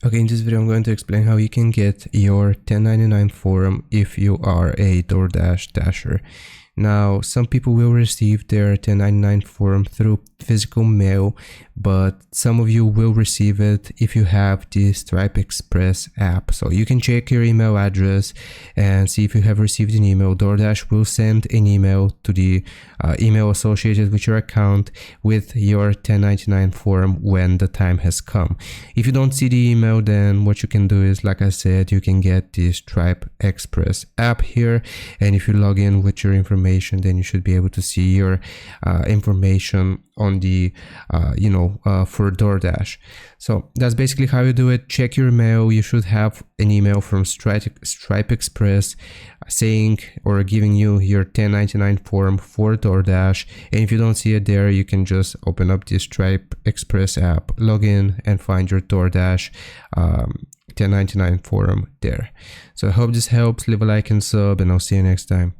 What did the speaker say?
Okay, in this video I'm going to explain how you can get your 1099 form if you are a DoorDash dasher. Now, some people will receive their 1099 form through physical mail, but some of you will receive it if you have the Stripe Express app. So you can check your email address and see if you have received an email. DoorDash will send an email to the email associated with your account with your 1099 form when the time has come. If you don't see the email, then what you can do is, like I said, you can get the Stripe Express app here, and if you log in with your information, then you should be able to see your information on the for DoorDash. So that's basically how you do it. Check your mail. You should have an email from Stripe Express saying or giving you your 1099 form for DoorDash, and if you don't see it there, you can just open up the Stripe Express app, log in, and find your DoorDash 1099 form there. So I hope this helps. Leave a like and sub, and I'll see you next time.